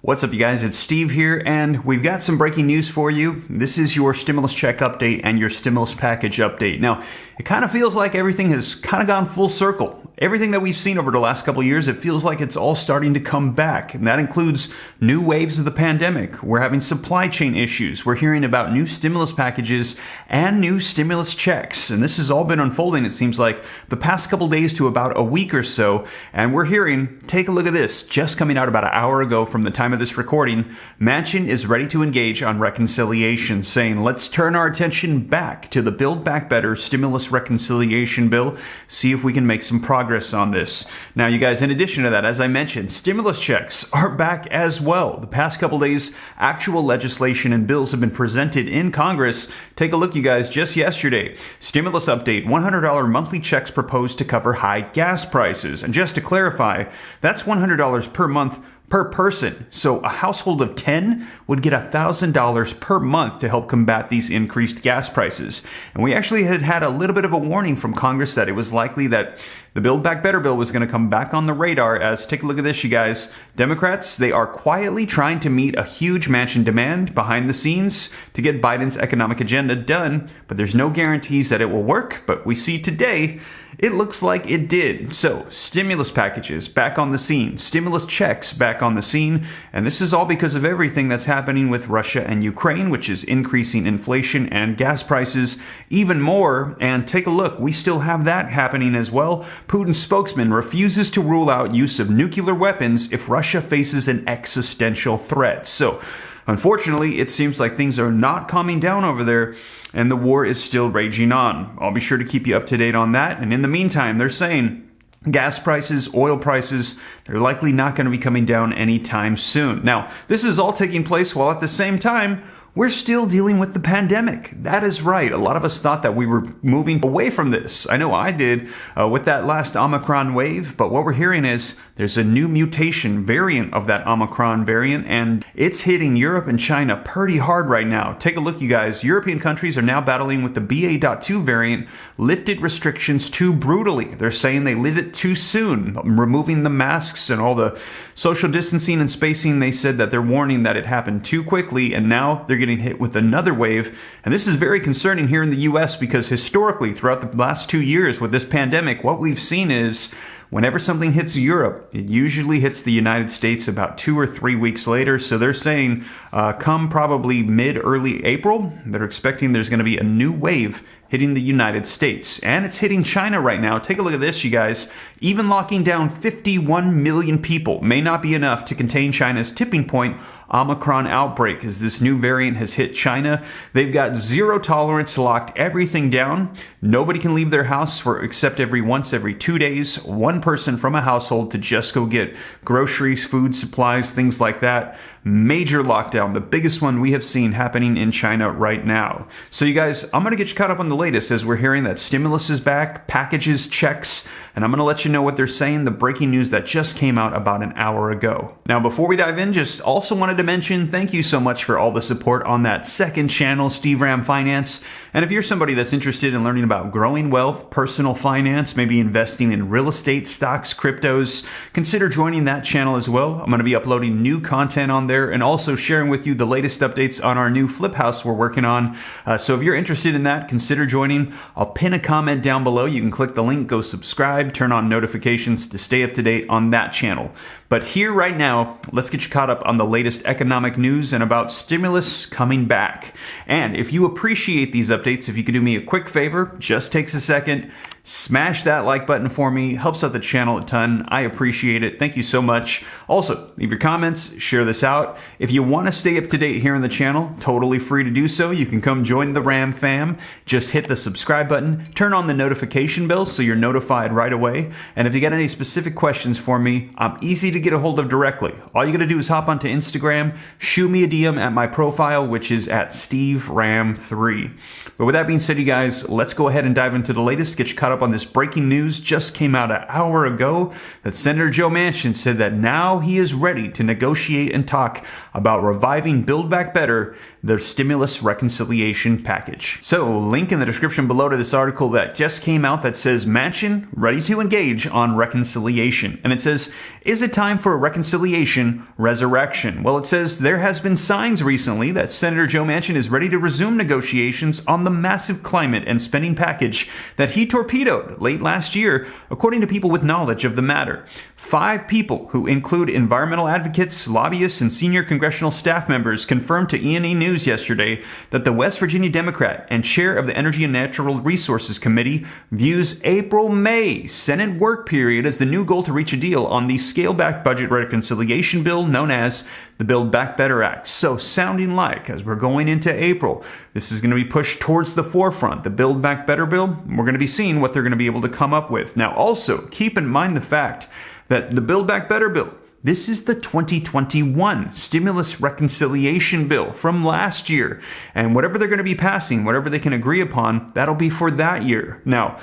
What's up, you guys? It's Steve here, and we've got some breaking news for you. This is your stimulus check update and your stimulus package update. Now, it kind of feels like everything has kind of gone full circle. Everything that we've seen over the last couple of years, it feels like it's all starting to come back. And that includes new waves of the pandemic. We're having supply chain issues. We're hearing about new stimulus packages and new stimulus checks. And this has all been unfolding, it seems like, the past couple days to about a week or so. And we're hearing, take a look at this, just coming out about an hour ago from the time of this recording, Manchin is ready to engage on reconciliation, saying, let's turn our attention back to the Build Back Better stimulus reconciliation bill, see if we can make some progress on this. Now, you guys, in addition to that, as I mentioned, stimulus checks are back as well. The past couple days, actual legislation and bills have been presented in Congress. Take a look, you guys, just yesterday. Stimulus update, $100 monthly checks proposed to cover high gas prices. And just to clarify, that's $100 per month per person. So a household of 10 would get $1,000 per month to help combat these increased gas prices. And we actually had a little bit of a warning from Congress that it was likely that the Build Back Better bill was going to come back on the radar, as take a look at this, you guys. Democrats, they are quietly trying to meet a huge Manchin demand behind the scenes to get Biden's economic agenda done, but there's no guarantees that it will work. But we see today, it looks like it did. So, stimulus packages back on the scene, stimulus checks back on the scene, and this is all because of everything that's happening with Russia and Ukraine, which is increasing inflation and gas prices even more. And take a look, we still have that happening as well. Putin's spokesman refuses to rule out use of nuclear weapons if Russia faces an existential threat. So, unfortunately, it seems like things are not calming down over there, and the war is still raging on. I'll be sure to keep you up to date on that. And in the meantime, they're saying gas prices, oil prices, they're likely not going to be coming down anytime soon. Now, this is all taking place while at the same time, we're still dealing with the pandemic. That is right. A lot of us thought that we were moving away from this. I know I did with that last Omicron wave, but what we're hearing is there's a new mutation variant of that Omicron variant, and it's hitting Europe and China pretty hard right now. Take a look, you guys. European countries are now battling with the BA.2 variant, lifted restrictions too brutally. They're saying they lit it too soon, removing the masks and all the social distancing and spacing. They said that they're warning that it happened too quickly, and now they're getting hit with another wave. And this is very concerning here in the US, because historically throughout the last 2 years with this pandemic, what we've seen is whenever something hits Europe, it usually hits the United States about 2 or 3 weeks later. So they're saying come probably mid-early April, they're expecting there's going to be a new wave hitting the United States. And it's hitting China right now. Take a look at this, you guys. Even locking down 51 million people may not be enough to contain China's tipping point Omicron outbreak, as this new variant has hit China. They've got zero tolerance, locked everything down. Nobody can leave their house except once every 2 days. One person from a household to just go get groceries, food, supplies, things like that. Major lockdown, the biggest one we have seen happening in China right now. So you guys, I'm going to get you caught up on the latest as we're hearing that stimulus is back, packages, checks, and I'm going to let you know what they're saying, the breaking news that just came out about an hour ago. Now, before we dive in, just also wanted to mention thank you so much for all the support on that second channel, Steve Ram Finance. And if you're somebody that's interested in learning about growing wealth, personal finance, maybe investing in real estate, stocks, cryptos, consider joining that channel as well. I'm going to be uploading new content on there and also sharing with you the latest updates on our new flip house we're working on. So if you're interested in that, consider joining. I'll pin a comment down below. You can click the link, go subscribe, turn on notifications to stay up to date on that channel. But here right now, let's get you caught up on the latest economic news and about stimulus coming back. And if you appreciate these updates, if you could do me a quick favor, just takes a second, smash that like button for me. Helps out the channel a ton. I appreciate it. Thank you so much. Also, leave your comments, share this out. If you want to stay up to date here on the channel, totally free to do so. You can come join the Ram fam. Just hit the subscribe button, turn on the notification bell so you're notified right away. And if you got any specific questions for me, I'm easy to get a hold of directly. All you got to do is hop onto Instagram, shoot me a DM at my profile, which is at SteveRam3. But with that being said, you guys, let's go ahead and dive into the latest, get you caught up on this breaking news. Just came out an hour ago that Senator Joe Manchin said that now he is ready to negotiate and talk about reviving Build Back Better. their stimulus reconciliation package. So, link in the description below to this article that just came out that says Manchin ready to engage on reconciliation. And it says, is it time for a reconciliation resurrection? Well, it says there has been signs recently that Senator Joe Manchin is ready to resume negotiations on the massive climate and spending package that he torpedoed late last year, according to people with knowledge of the matter. 5 people, who include environmental advocates, lobbyists, and senior congressional staff members, confirmed to E&E News yesterday that the West Virginia Democrat and chair of the Energy and Natural Resources Committee views April-May Senate work period as the new goal to reach a deal on the scale-back budget reconciliation bill known as the Build Back Better Act. So sounding like, as we're going into April, this is going to be pushed towards the forefront. The Build Back Better bill, we're going to be seeing what they're going to be able to come up with. Now, also, keep in mind the fact that the Build Back Better bill, this is the 2021 stimulus reconciliation bill from last year. And whatever they're going to be passing, whatever they can agree upon, that'll be for that year. Now,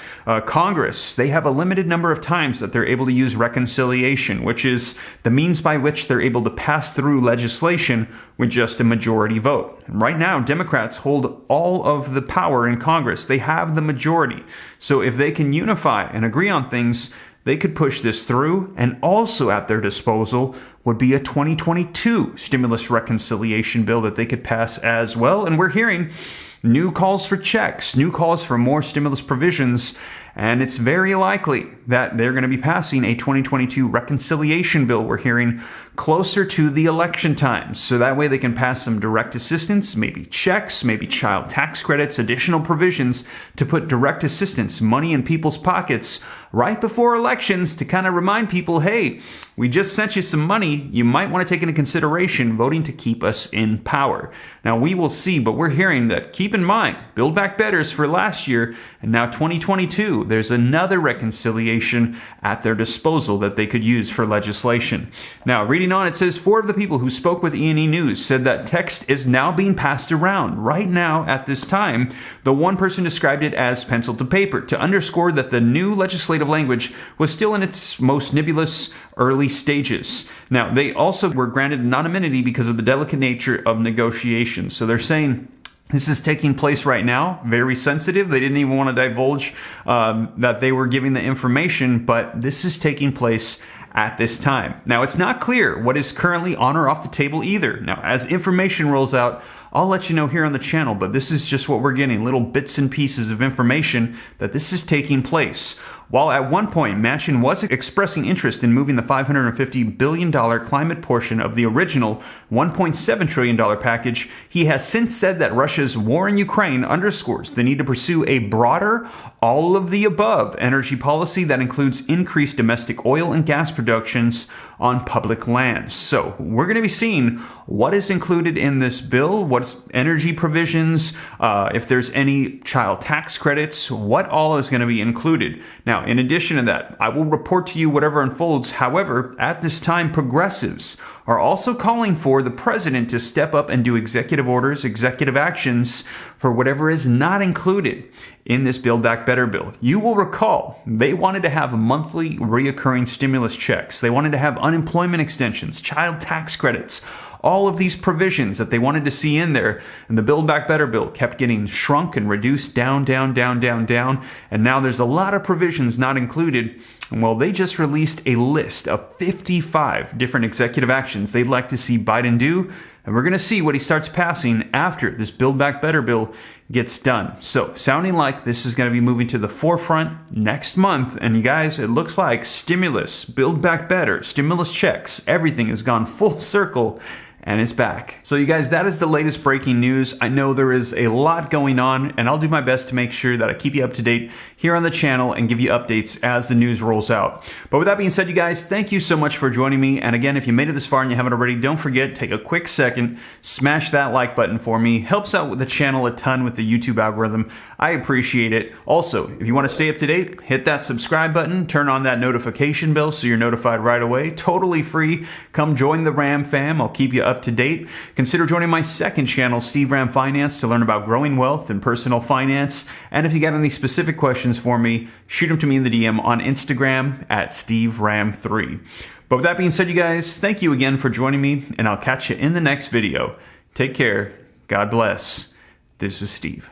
Congress, they have a limited number of times that they're able to use reconciliation, which is the means by which they're able to pass through legislation with just a majority vote. And right now, Democrats hold all of the power in Congress. They have the majority. So if they can unify and agree on things, they could push this through, and also at their disposal would be a 2022 stimulus reconciliation bill that they could pass as well. And we're hearing new calls for checks, new calls for more stimulus provisions, and it's very likely that they're going to be passing a 2022 reconciliation bill, we're hearing, closer to the election times. So that way they can pass some direct assistance, maybe checks, maybe child tax credits, additional provisions to put direct assistance, money in people's pockets right before elections to kind of remind people, hey, we just sent you some money. You might want to take into consideration voting to keep us in power. Now, we will see, but we're hearing that, keep in mind, Build Back Better's for last year, and now 2022, there's another reconciliation at their disposal that they could use for legislation. Now, reading on, it says 4 of the people who spoke with E&E News said that text is now being passed around right now at this time. The one person described it as pencil to paper to underscore that the new legislative language was still in its most nebulous early stages. Now, they also were granted anonymity because of the delicate nature of negotiations. So they're saying this is taking place right now, very sensitive. They didn't even want to divulge that they were giving the information, but this is taking place at this time. Now, it's not clear what is currently on or off the table either. Now, as information rolls out, I'll let you know here on the channel, but this is just what we're getting, little bits and pieces of information that this is taking place. While at one point, Manchin was expressing interest in moving the $550 billion climate portion of the original $1.7 trillion package, he has since said that Russia's war in Ukraine underscores the need to pursue a broader, all-of-the-above energy policy that includes increased domestic oil and gas productions on public lands. So we're going to be seeing what is included in this bill, what's energy provisions, if there's any child tax credits, what all is going to be included. Now, in addition to that, I will report to you whatever unfolds. However, at this time, progressives are also calling for the president to step up and do executive orders, executive actions for whatever is not included in this Build Back Better bill. You will recall they wanted to have monthly reoccurring stimulus checks. They wanted to have unemployment extensions, child tax credits, all of these provisions that they wanted to see in there. And the Build Back Better bill kept getting shrunk and reduced down. And now there's a lot of provisions not included. Well, they just released a list of 55 different executive actions they'd like to see Biden do. And we're going to see what he starts passing after this Build Back Better bill gets done. So, sounding like this is going to be moving to the forefront next month. And you guys, it looks like stimulus, Build Back Better, stimulus checks, everything has gone full circle. And it's back. So you guys, that is the latest breaking news. I know there is a lot going on, and I'll do my best to make sure that I keep you up to date here on the channel and give you updates as the news rolls out. But with that being said, you guys, thank you so much for joining me. And again, if you made it this far and you haven't already, don't forget, take a quick second, smash that like button for me. Helps out with the channel a ton with the YouTube algorithm. I appreciate it. Also, if you want to stay up to date, hit that subscribe button, turn on that notification bell so you're notified right away. Totally free. Come join the Ram fam. I'll keep you up to date. Consider joining my second channel, Steve Ram Finance, to learn about growing wealth and personal finance. And if you got any specific questions for me, shoot them to me in the DM on Instagram at SteveRam3. But with that being said, you guys, thank you again for joining me, and I'll catch you in the next video. Take care. God bless. This is Steve.